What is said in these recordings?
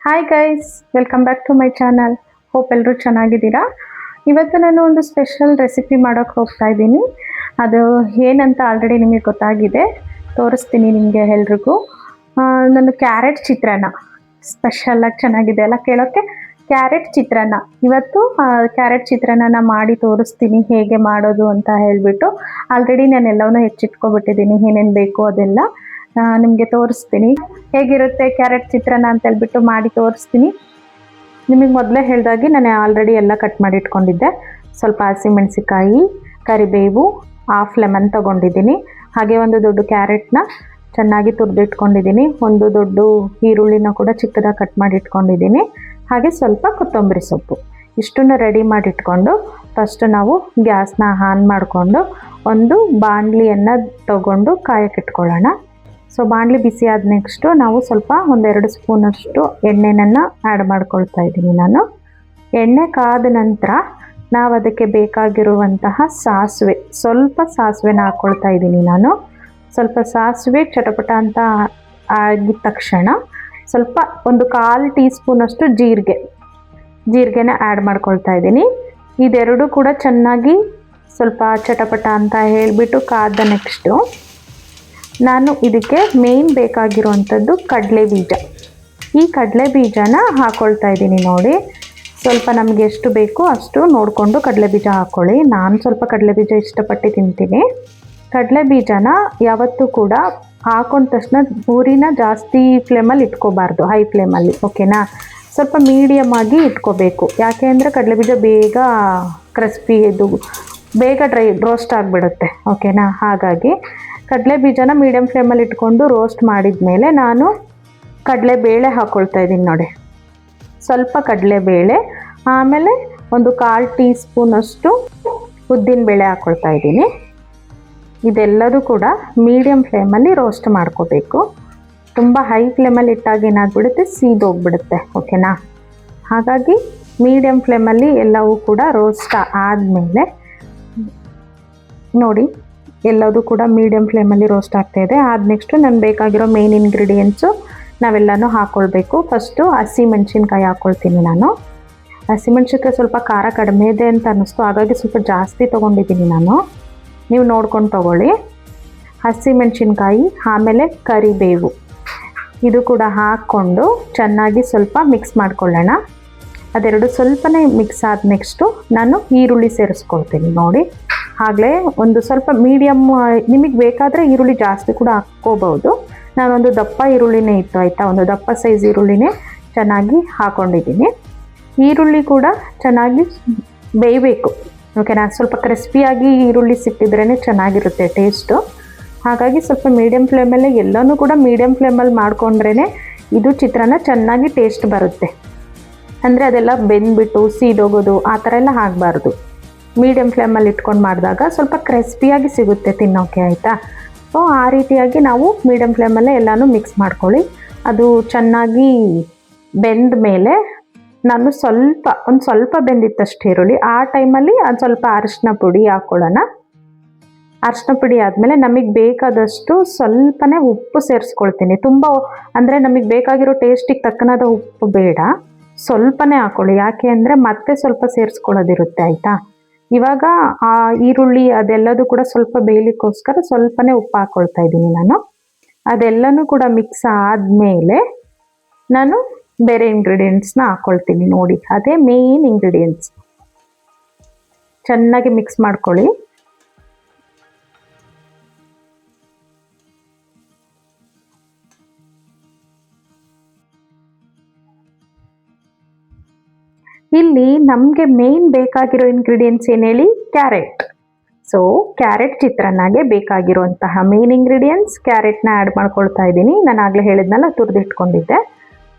Hi guys, welcome back to my channel. Hope ಎಲ್ಲರೂ ಚೆನ್ನಾಗಿದ್ದೀರಾ. ಇವತ್ತು ನಾನು ಒಂದು ಸ್ಪೆಷಲ್ ರೆಸಿಪಿ ಮಾಡೋಕ್ಕೆ ಹೋಗ್ತಾ ಇದ್ದೀನಿ. ಅದು ಏನಂತ ಆಲ್ರೆಡಿ ನಿಮಗೆ ಗೊತ್ತಾಗಿದೆ, ತೋರಿಸ್ತೀನಿ ನಿಮಗೆ ಎಲ್ರಿಗೂ. ನಾನು ಕ್ಯಾರೆಟ್ ಚಿತ್ರಾನ್ನ ಸ್ಪೆಷಲಾಗಿ ಚೆನ್ನಾಗಿದೆ ಅಲ್ಲ ಕೇಳೋಕ್ಕೆ. ಕ್ಯಾರೆಟ್ ಚಿತ್ರಾನ್ನ ಇವತ್ತು ಕ್ಯಾರೆಟ್ ಚಿತ್ರಾನ್ನ ಮಾಡಿ ತೋರಿಸ್ತೀನಿ ಹೇಗೆ ಮಾಡೋದು ಅಂತ ಹೇಳಿಬಿಟ್ಟು. ಆಲ್ರೆಡಿ ನಾನು ಎಲ್ಲವನ್ನೂ ಹೆಚ್ಚಿಟ್ಕೊಬಿಟ್ಟಿದ್ದೀನಿ, ಏನೇನು ಬೇಕು ಅದೆಲ್ಲ ನಿಮಗೆ ತೋರಿಸ್ತೀನಿ. ಹೇಗಿರುತ್ತೆ ಕ್ಯಾರೆಟ್ ಚಿತ್ರಾನ್ನ ಅಂತ ಹೇಳ್ಬಿಟ್ಟು ಮಾಡಿ ತೋರಿಸ್ತೀನಿ. ನಿಮಗೆ ಮೊದಲೇ ಹೇಳಿದಾಗೆ ನಾನು ಆಲ್ರೆಡಿ ಎಲ್ಲ ಕಟ್ ಮಾಡಿ ಇಟ್ಕೊಂಡಿದ್ದೆ. ಸ್ವಲ್ಪ ಹಸಿಮೆಣಸಿಕಾಯಿ, ಕರಿಬೇವು, ಹಾಫ್ ಲೆಮನ್ ತೊಗೊಂಡಿದ್ದೀನಿ. ಹಾಗೆ ಒಂದು ದೊಡ್ಡ ಕ್ಯಾರೆಟ್ನ ಚೆನ್ನಾಗಿ ತುರಿದಿಟ್ಕೊಂಡಿದ್ದೀನಿ. ಒಂದು ದೊಡ್ಡ ಈರುಳ್ಳಿನ ಕೂಡ ಚಿಕ್ಕದಾಗಿ ಕಟ್ ಮಾಡಿ ಇಟ್ಕೊಂಡಿದ್ದೀನಿ. ಹಾಗೆ ಸ್ವಲ್ಪ ಕೊತ್ತಂಬರಿ ಸೊಪ್ಪು. ಇಷ್ಟನ್ನು ರೆಡಿ ಮಾಡಿಟ್ಕೊಂಡು ಫಸ್ಟ್ ನಾವು ಗ್ಯಾಸ್ನ ಆನ್ ಮಾಡಿಕೊಂಡು ಒಂದು ಬಾಣಲಿಯನ್ನು ತಗೊಂಡು ಕಾಯಕ್ಕಿಟ್ಕೊಳ್ಳೋಣ. ಸೊ ಬಾಣಲಿ ಬಿಸಿ ಆದ ನೆಕ್ಸ್ಟು ನಾವು ಸ್ವಲ್ಪ ಒಂದೆರಡು ಸ್ಪೂನಷ್ಟು ಎಣ್ಣೆನನ್ನು ಆ್ಯಡ್ ಮಾಡ್ಕೊಳ್ತಾ ಇದ್ದೀನಿ ನಾನು. ಎಣ್ಣೆ ಕಾದ ನಂತರ ನಾವು ಅದಕ್ಕೆ ಬೇಕಾಗಿರುವಂತಹ ಸಾಸಿವೆ, ಸ್ವಲ್ಪ ಸಾಸಿವೆನ ಹಾಕ್ಕೊಳ್ತಾ ಇದ್ದೀನಿ ನಾನು. ಸ್ವಲ್ಪ ಸಾಸಿವೆ ಚಟಪಟ ಅಂತ ಆಗಿದ ತಕ್ಷಣ ಸ್ವಲ್ಪ ಒಂದು 1/4 ಟೀ ಸ್ಪೂನಷ್ಟು ಜೀರಿಗೆನ ಆ್ಯಡ್ ಮಾಡ್ಕೊಳ್ತಾ ಇದ್ದೀನಿ. ಇದೆರಡು ಕೂಡ ಚೆನ್ನಾಗಿ ಸ್ವಲ್ಪ ಚಟಪಟ ಅಂತ ಹೇಳಿಬಿಟ್ಟು ಕಾದ ನೆಕ್ಸ್ಟು ನಾನು ಇದಕ್ಕೆ ಮೇನ್ ಬೇಕಾಗಿರುವಂಥದ್ದು ಕಡಲೆ ಬೀಜ. ಈ ಕಡಲೆ ಬೀಜನ ಹಾಕ್ಕೊಳ್ತಾ ಇದ್ದೀನಿ ನೋಡಿ. ಸ್ವಲ್ಪ ನಮಗೆ ಎಷ್ಟು ಬೇಕೋ ಅಷ್ಟು ನೋಡಿಕೊಂಡು ಕಡಲೆ ಬೀಜ ಹಾಕ್ಕೊಳ್ಳಿ. ನಾನು ಸ್ವಲ್ಪ ಕಡಲೆ ಬೀಜ ಇಷ್ಟಪಟ್ಟು ತಿಂತೀನಿ. ಕಡಲೆ ಬೀಜನ ಯಾವತ್ತೂ ಕೂಡ ಹಾಕೊಂಡ ತಕ್ಷಣ ಊರಿನ ಜಾಸ್ತಿ ಫ್ಲೇಮಲ್ಲಿ ಇಟ್ಕೋಬಾರ್ದು, ಹೈ ಫ್ಲೇಮಲ್ಲಿ, ಓಕೆನಾ. ಸ್ವಲ್ಪ ಮೀಡಿಯಮ್ ಆಗಿ ಇಟ್ಕೋಬೇಕು. ಯಾಕೆ ಅಂದರೆ ಕಡಲೆ ಬೀಜ ಬೇಗ ಕ್ರಿಸ್ಪಿ ಬೇಗ ರೋಸ್ಟ್ ಆಗಿಬಿಡುತ್ತೆ, ಓಕೆನಾ. ಹಾಗಾಗಿ ಕಡಲೆ ಬೀಜನ ಮೀಡಿಯಮ್ ಫ್ಲೇಮಲ್ಲಿ ಇಟ್ಕೊಂಡು ರೋಸ್ಟ್ ಮಾಡಿದ ಮೇಲೆ ನಾನು ಕಡಲೆಬೇಳೆ ಹಾಕ್ಕೊಳ್ತಾ ಇದ್ದೀನಿ ನೋಡಿ. ಸ್ವಲ್ಪ ಕಡಲೆಬೇಳೆ, ಆಮೇಲೆ ಒಂದು 1/4 ಟೀ ಸ್ಪೂನಷ್ಟು ಉದ್ದಿನಬೇಳೆ ಹಾಕ್ಕೊಳ್ತಾ ಇದ್ದೀನಿ. ಇದೆಲ್ಲದೂ ಕೂಡ ಮೀಡಿಯಮ್ ಫ್ಲೇಮಲ್ಲಿ ರೋಸ್ಟ್ ಮಾಡ್ಕೋಬೇಕು. ತುಂಬ ಹೈ ಫ್ಲೇಮಲ್ಲಿ ಇಟ್ಟಾಗ ಏನಾಗ್ಬಿಡುತ್ತೆ, ಸೀದೋಗ್ಬಿಡುತ್ತೆ, ಓಕೆನಾ. ಹಾಗಾಗಿ ಮೀಡಿಯಮ್ ಫ್ಲೇಮಲ್ಲಿ ಎಲ್ಲವೂ ಕೂಡ ರೋಸ್ಟ್ ಆದಮೇಲೆ ನೋಡಿ ಎಲ್ಲದೂ ಕೂಡ ಮೀಡಿಯಮ್ ಫ್ಲೇಮಲ್ಲಿ ರೋಸ್ಟ್ ಆಗ್ತಾಯಿದೆ. ಆದ ನೆಕ್ಸ್ಟು ನನಗೆ ಬೇಕಾಗಿರೋ ಮೇನ್ ಇಂಗ್ರೀಡಿಯೆಂಟ್ಸು ನಾವೆಲ್ಲನೂ ಹಾಕ್ಕೊಳ್ಬೇಕು. ಫಸ್ಟು ಹಸಿಮೆಣ್ಸಿನ್ಕಾಯಿ ಹಾಕ್ಕೊಳ್ತೀನಿ ನಾನು. ಹಸಿಮೆಣ್ಸಿನ್ಕಾಯಿ ಸ್ವಲ್ಪ ಖಾರ ಕಡಿಮೆ ಇದೆ ಅಂತ ಅನ್ನಿಸ್ತು, ಹಾಗಾಗಿ ಸ್ವಲ್ಪ ಜಾಸ್ತಿ ತೊಗೊಂಡಿದ್ದೀನಿ ನಾನು. ನೀವು ನೋಡ್ಕೊಂಡು ತೊಗೊಳ್ಳಿ. ಹಸಿಮೆಣ್ಸಿನ್ಕಾಯಿ, ಆಮೇಲೆ ಕರಿಬೇವು, ಇದು ಕೂಡ ಹಾಕ್ಕೊಂಡು ಚೆನ್ನಾಗಿ ಸ್ವಲ್ಪ ಮಿಕ್ಸ್ ಮಾಡ್ಕೊಳ್ಳೋಣ. ಅದೆರಡು ಸ್ವಲ್ಪನೇ ಮಿಕ್ಸ್ ಆದ ನೆಕ್ಸ್ಟು ನಾನು ಈರುಳ್ಳಿ ಸೇರಿಸ್ಕೊಳ್ತೀನಿ ನೋಡಿ. ಆಗಲೇ ಒಂದು ಸ್ವಲ್ಪ ಮೀಡಿಯಮ್, ನಿಮಗೆ ಬೇಕಾದರೆ ಈರುಳ್ಳಿ ಜಾಸ್ತಿ ಕೂಡ ಹಾಕ್ಕೋಬೋದು. ನಾನೊಂದು ದಪ್ಪ ಈರುಳ್ಳಿನೇ ಇತ್ತು ಆಯಿತಾ, ಒಂದು ದಪ್ಪ ಸೈಜ್ ಈರುಳ್ಳಿನೇ ಚೆನ್ನಾಗಿ ಹಾಕ್ಕೊಂಡಿದ್ದೀನಿ. ಈರುಳ್ಳಿ ಕೂಡ ಚೆನ್ನಾಗಿ ಬೇಯಬೇಕು, ಓಕೆನಾ. ಸ್ವಲ್ಪ ಕ್ರಿಸ್ಪಿಯಾಗಿ ಈರುಳ್ಳಿ ಸಿಕ್ಕಿದ್ರೇ ಚೆನ್ನಾಗಿರುತ್ತೆ ಟೇಸ್ಟು. ಹಾಗಾಗಿ ಸ್ವಲ್ಪ ಮೀಡಿಯಮ್ ಫ್ಲೇಮಲ್ಲೇ ಎಲ್ಲನೂ ಕೂಡ ಮೀಡಿಯಮ್ ಫ್ಲೇಮಲ್ಲಿ ಮಾಡ್ಕೊಂಡ್ರೇ ಇದು ಚಿತ್ರಾನ್ನ ಚೆನ್ನಾಗಿ ಟೇಸ್ಟ್ ಬರುತ್ತೆ. ಅಂದರೆ ಅದೆಲ್ಲ ಬೆಂದ್ಬಿಟ್ಟು ಸೀದೋಗೋದು ಆ ಥರ ಎಲ್ಲ ಆಗಬಾರ್ದು. ಮೀಡಿಯಮ್ ಫ್ಲೇಮಲ್ಲಿ ಇಟ್ಕೊಂಡು ಮಾಡಿದಾಗ ಸ್ವಲ್ಪ ಕ್ರಿಸ್ಪಿಯಾಗಿ ಸಿಗುತ್ತೆ ತಿನ್ನೋಕ್ಕೆ, ಆಯಿತಾ. ಸೊ ಆ ರೀತಿಯಾಗಿ ನಾವು ಮೀಡಿಯಮ್ ಫ್ಲೇಮಲ್ಲೇ ಎಲ್ಲನೂ ಮಿಕ್ಸ್ ಮಾಡ್ಕೊಳ್ಳಿ. ಅದು ಚೆನ್ನಾಗಿ ಬೆಂದ ಮೇಲೆ ನಾನು ಒಂದು ಸ್ವಲ್ಪ ಬೆಂದಿತ್ತಷ್ಟು ಈರುಳ್ಳಿ, ಆ ಟೈಮಲ್ಲಿ ಅದು ಸ್ವಲ್ಪ ಅರಿಶಿನ ಪುಡಿ ಹಾಕ್ಕೊಳ್ಳೋಣ. ಅರಿಶಿನ ಪುಡಿ ಆದಮೇಲೆ ನಮಗೆ ಬೇಕಾದಷ್ಟು ಸ್ವಲ್ಪನೇ ಉಪ್ಪು ಸೇರಿಸ್ಕೊಳ್ತೀನಿ. ತುಂಬ ಅಂದರೆ ನಮಗೆ ಬೇಕಾಗಿರೋ ಟೇಸ್ಟಿಗೆ ತಕ್ಕನಾದ ಉಪ್ಪು ಬೇಡ, ಸ್ವಲ್ಪನೇ ಹಾಕ್ಕೊಳ್ಳಿ. ಯಾಕೆ ಅಂದರೆ ಮತ್ತೆ ಸ್ವಲ್ಪ ಸೇರಿಸ್ಕೊಳ್ಳೋದಿರುತ್ತೆ, ಆಯಿತಾ. ಇವಾಗ ಆ ಈರುಳ್ಳಿ ಅದೆಲ್ಲದೂ ಕೂಡ ಸ್ವಲ್ಪ ಬೇಯಲಿಕ್ಕೋಸ್ಕರ ಸ್ವಲ್ಪನೇ ಉಪ್ಪು ಹಾಕ್ಕೊಳ್ತಾ ಇದ್ದೀನಿ ನಾನು. ಅದೆಲ್ಲನೂ ಕೂಡ ಮಿಕ್ಸ್ ಆದಮೇಲೆ ನಾನು ಬೇರೆ ಇಂಗ್ರೀಡಿಯೆಂಟ್ಸ್ನ ಹಾಕ್ಕೊಳ್ತೀನಿ ನೋಡಿ. ಅದೇ ಮೇನ್ ಇಂಗ್ರೀಡಿಯೆಂಟ್ಸ್. ಚೆನ್ನಾಗಿ ಮಿಕ್ಸ್ ಮಾಡ್ಕೊಳ್ಳಿ. ಇಲ್ಲಿ ನಮಗೆ ಮೇನ್ ಬೇಕಾಗಿರೋ ಇಂಗ್ರೀಡಿಯೆಂಟ್ಸ್ ಏನು ಹೇಳಿ, ಕ್ಯಾರೆಟ್. ಸೊ ಕ್ಯಾರೆಟ್ ಚಿತ್ರಾನ್ನಗೆ ಬೇಕಾಗಿರುವಂತಹ ಮೇನ್ ಇಂಗ್ರೀಡಿಯೆಂಟ್ಸ್ ಕ್ಯಾರೆಟ್ನ ಆ್ಯಡ್ ಮಾಡ್ಕೊಳ್ತಾ ಇದ್ದೀನಿ. ನಾನು ಆಗಲೇ ಹೇಳಿದ್ನಲ್ಲ, ತುರಿದಿಟ್ಕೊಂಡಿದ್ದೆ.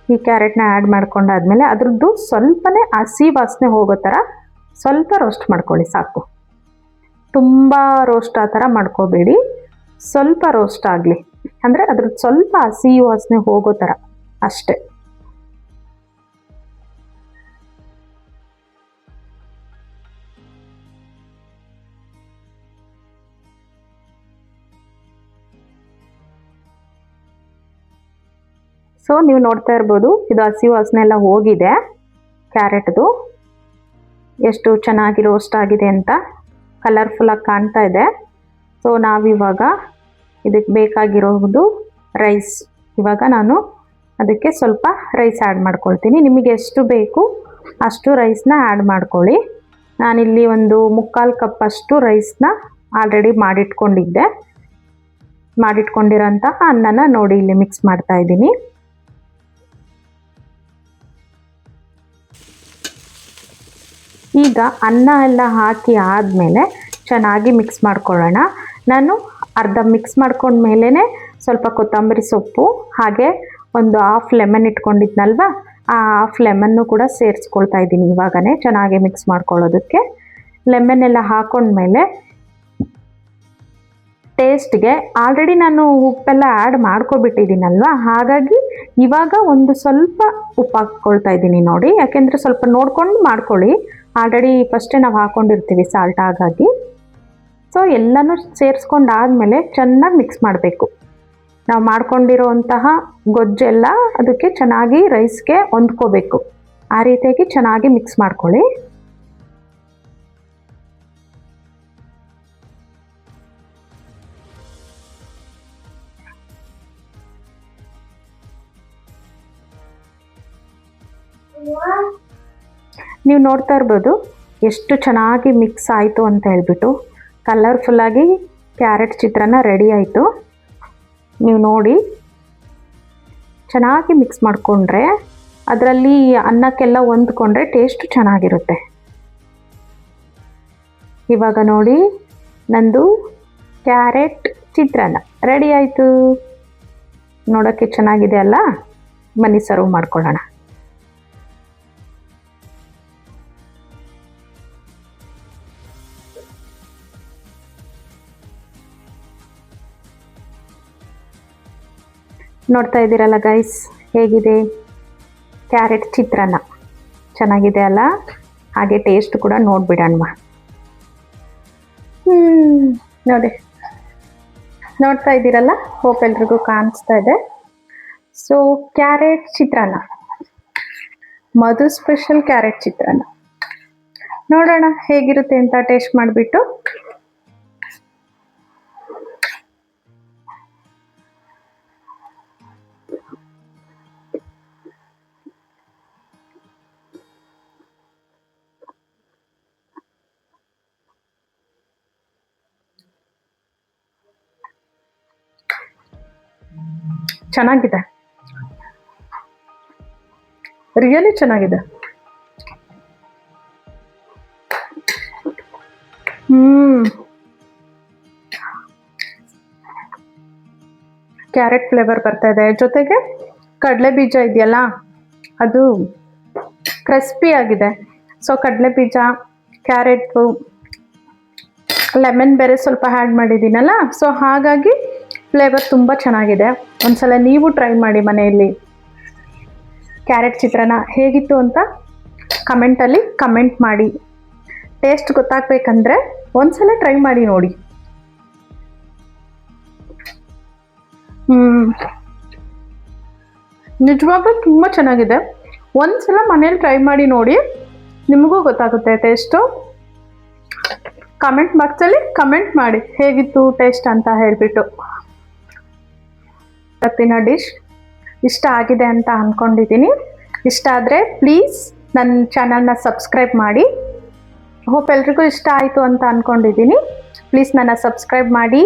ಈ ಕ್ಯಾರೆಟ್ನ ಆ್ಯಡ್ ಮಾಡ್ಕೊಂಡಾದ್ಮೇಲೆ ಅದ್ರದ್ದು ಸ್ವಲ್ಪನೇ ಹಸಿ ವಾಸನೆ ಹೋಗೋ ಥರ ಸ್ವಲ್ಪ ರೋಸ್ಟ್ ಮಾಡ್ಕೊಳ್ಳಿ, ಸಾಕು. ತುಂಬ ರೋಸ್ಟ್ ಆ ಥರ ಮಾಡ್ಕೋಬೇಡಿ, ಸ್ವಲ್ಪ ರೋಸ್ಟ್ ಆಗಲಿ. ಅಂದರೆ ಅದ್ರದ್ದು ಸ್ವಲ್ಪ ಹಸಿ ವಾಸನೆ ಹೋಗೋ ಥರ ಅಷ್ಟೇ. ಸೊ ನೀವು ನೋಡ್ತಾ ಇರ್ಬೋದು, ಇದು ಹಸಿ ವಾಸನೆ ಎಲ್ಲ ಹೋಗಿದೆ. ಕ್ಯಾರೆಟ್ದು ಎಷ್ಟು ಚೆನ್ನಾಗಿ ರೋಸ್ಟ್ ಆಗಿದೆ ಅಂತ ಕಲರ್ಫುಲ್ಲಾಗಿ ಕಾಣ್ತಾ ಇದೆ. ಸೊ ನಾವಿವಾಗ ಇದಕ್ಕೆ ಬೇಕಾಗಿರೋದು ರೈಸ್. ಇವಾಗ ನಾನು ಅದಕ್ಕೆ ಸ್ವಲ್ಪ ರೈಸ್ ಆ್ಯಡ್ ಮಾಡ್ಕೊಳ್ತೀನಿ. ನಿಮಗೆ ಎಷ್ಟು ಬೇಕು ಅಷ್ಟು ರೈಸ್ನ ಆ್ಯಡ್ ಮಾಡ್ಕೊಳ್ಳಿ. ನಾನಿಲ್ಲಿ ಒಂದು 3/4 ಕಪ್ ಅಷ್ಟು ರೈಸ್ನ ಆಲ್ರೆಡಿ ಮಾಡಿಟ್ಕೊಂಡಿರೋಂತಹ ಅನ್ನನ ನೋಡಿ ಇಲ್ಲಿ ಮಿಕ್ಸ್ ಮಾಡ್ತಾ ಇದ್ದೀನಿ. ಈಗ ಅನ್ನ ಎಲ್ಲ ಹಾಕಿ ಆದಮೇಲೆ ಚೆನ್ನಾಗಿ ಮಿಕ್ಸ್ ಮಾಡ್ಕೊಳ್ಳೋಣ. ನಾನು ಅರ್ಧ ಮಿಕ್ಸ್ ಮಾಡ್ಕೊಂಡ್ಮೇಲೆ ಸ್ವಲ್ಪ ಕೊತ್ತಂಬರಿ ಸೊಪ್ಪು ಹಾಗೆ ಒಂದು ಹಾಫ್ ಲೆಮನ್ ಇಟ್ಕೊಂಡಿದ್ನಲ್ವ, ಆ ಹಾಫ್ ಲೆಮನ್ನು ಕೂಡ ಸೇರಿಸ್ಕೊಳ್ತಾ ಇದ್ದೀನಿ ಇವಾಗನೇ ಚೆನ್ನಾಗಿ ಮಿಕ್ಸ್ ಮಾಡ್ಕೊಳ್ಳೋದಕ್ಕೆ. ಲೆಮನ್ ಎಲ್ಲ ಹಾಕೊಂಡ್ಮೇಲೆ ಟೇಸ್ಟ್ಗೆ ಆಲ್ರೆಡಿ ನಾನು ಉಪ್ಪೆಲ್ಲ ಆ್ಯಡ್ ಮಾಡ್ಕೊಬಿಟ್ಟಿದ್ದೀನಲ್ವ, ಹಾಗಾಗಿ ಇವಾಗ ಒಂದು ಸ್ವಲ್ಪ ಉಪ್ಪು ಹಾಕ್ಕೊಳ್ತಾ ಇದ್ದೀನಿ ನೋಡಿ. ಯಾಕೆಂದರೆ ಸ್ವಲ್ಪ ನೋಡ್ಕೊಂಡು ಮಾಡ್ಕೊಳ್ಳಿ, ಆಲ್ರೆಡಿ ಫಸ್ಟೇ ನಾವು ಹಾಕ್ಕೊಂಡಿರ್ತೀವಿ ಸಾಲ್ಟ್, ಹಾಗಾಗಿ. ಸೊ ಎಲ್ಲನೂ ಸೇರಿಸ್ಕೊಂಡಾದಮೇಲೆ ಚೆನ್ನಾಗಿ ಮಿಕ್ಸ್ ಮಾಡಬೇಕು. ನಾವು ಮಾಡ್ಕೊಂಡಿರೋಂತಹ ಗೊಜ್ಜೆಲ್ಲ ಅದಕ್ಕೆ ಚೆನ್ನಾಗಿ ರೈಸ್ಗೆ ಹೊಂದ್ಕೋಬೇಕು. ಆ ರೀತಿಯಾಗಿ ಚೆನ್ನಾಗಿ ಮಿಕ್ಸ್ ಮಾಡ್ಕೊಳ್ಳಿ. ನೀವು ನೋಡ್ತಾ ಇರ್ಬೋದು ಎಷ್ಟು ಚೆನ್ನಾಗಿ ಮಿಕ್ಸ್ ಆಯಿತು ಅಂತ ಹೇಳ್ಬಿಟ್ಟು. ಕಲರ್ಫುಲ್ಲಾಗಿ ಕ್ಯಾರೆಟ್ ಚಿತ್ರಾನ್ನ ರೆಡಿ ಆಯಿತು. ನೀವು ನೋಡಿ ಚೆನ್ನಾಗಿ ಮಿಕ್ಸ್ ಮಾಡಿಕೊಂಡ್ರೆ ಅದರಲ್ಲಿ ಅನ್ನಕ್ಕೆಲ್ಲ ಹೊಂದ್ಕೊಂಡ್ರೆ ಟೇಸ್ಟ್ ಚೆನ್ನಾಗಿರುತ್ತೆ. ಇವಾಗ ನೋಡಿ ನಂದು ಕ್ಯಾರೆಟ್ ಚಿತ್ರಾನ್ನ ರೆಡಿ ಆಯಿತು. ನೋಡೋಕ್ಕೆ ಚೆನ್ನಾಗಿದೆ ಅಲ್ಲ? ಬನ್ನಿ ಸರ್ವ್ ಮಾಡ್ಕೊಳ್ಳೋಣ. ನೋಡ್ತಾ ಇದ್ದೀರಲ್ಲ ಗೈಸ್, ಹೇಗಿದೆ ಕ್ಯಾರೆಟ್ ಚಿತ್ರಾನ್ನ? ಚೆನ್ನಾಗಿದೆ ಅಲ್ಲ? ಹಾಗೆ ಟೇಸ್ಟ್ ಕೂಡ ನೋಡಿಬಿಡೋಣ. ನೋಡಿ, ನೋಡ್ತಾ ಇದ್ದೀರಲ್ಲ, ಹೋಪ್ ಎಲ್ರಿಗೂ ಕಾಣಿಸ್ತಾ ಇದೆ. ಸೊ ಕ್ಯಾರೆಟ್ ಚಿತ್ರಾನ್ನ, ಮಧು ಸ್ಪೆಷಲ್ ಕ್ಯಾರೆಟ್ ಚಿತ್ರಾನ್ನ. ನೋಡೋಣ ಹೇಗಿರುತ್ತೆ ಅಂತ ಟೇಸ್ಟ್ ಮಾಡಿಬಿಟ್ಟು. ಚೆನ್ನಾಗಿದೆ, ರಿಯಲಿ ಚೆನ್ನಾಗಿದೆ. ಕ್ಯಾರೆಟ್ ಫ್ಲೇವರ್ ಬರ್ತಾ ಇದೆ, ಜೊತೆಗೆ ಕಡಲೆ ಬೀಜ ಇದೆಯಲ್ಲ ಅದು ಕ್ರಿಸ್ಪಿ ಆಗಿದೆ. ಸೊ ಕಡಲೆ ಬೀಜ, ಕ್ಯಾರೆಟು, ಲೆಮನ್ ಬೇರೆ ಸ್ವಲ್ಪ ಆ್ಯಡ್ ಮಾಡಿದ್ದೀನಲ್ಲ, ಸೊ ಹಾಗಾಗಿ ಫ್ಲೇವರ್ ತುಂಬ ಚೆನ್ನಾಗಿದೆ. ಒಂದ್ಸಲ ನೀವು ಟ್ರೈ ಮಾಡಿ ಮನೆಯಲ್ಲಿ. ಕ್ಯಾರೆಟ್ ಚಿತ್ರಾನ್ನ ಹೇಗಿತ್ತು ಅಂತ ಕಮೆಂಟಲ್ಲಿ ಕಮೆಂಟ್ ಮಾಡಿ. ಟೇಸ್ಟ್ ಗೊತ್ತಾಗಬೇಕಂದ್ರೆ ಒಂದ್ಸಲ ಟ್ರೈ ಮಾಡಿ ನೋಡಿ. ನಿಜವಾಗ್ಲೂ ತುಂಬ ಚೆನ್ನಾಗಿದೆ. ಒಂದ್ಸಲ ಮನೇಲಿ ಟ್ರೈ ಮಾಡಿ ನೋಡಿ, ನಿಮಗೂ ಗೊತ್ತಾಗುತ್ತೆ ಟೇಸ್ಟು. ಕಮೆಂಟ್ ಬಾಕ್ಸಲ್ಲಿ ಕಮೆಂಟ್ ಮಾಡಿ ಹೇಗಿತ್ತು ಟೇಸ್ಟ್ ಅಂತ ಹೇಳಿಬಿಟ್ಟು. ಇವತ್ತಿನ ಡಿಶ್ ಇಷ್ಟ ಆಗಿದೆ ಅಂತ ಅಂದ್ಕೊಂಡಿದ್ದೀನಿ. ಇಷ್ಟ ಆದರೆ ಪ್ಲೀಸ್ ನನ್ನ ಚಾನಲ್ನ ಸಬ್ಸ್ಕ್ರೈಬ್ ಮಾಡಿ. ಹೋಪ್ ಎಲ್ರಿಗೂ ಇಷ್ಟ ಆಯಿತು ಅಂತ ಅಂದ್ಕೊಂಡಿದ್ದೀನಿ. ಪ್ಲೀಸ್ ನನ್ನ ಸಬ್ಸ್ಕ್ರೈಬ್ ಮಾಡಿ.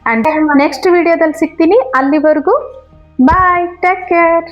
ಆ್ಯಂಡ್ ನೆಕ್ಸ್ಟ್ ವಿಡಿಯೋದಲ್ಲಿ ಸಿಗ್ತೀನಿ. ಅಲ್ಲಿವರೆಗೂ ಬಾಯ್, ಟೇಕ್ ಕೇರ್.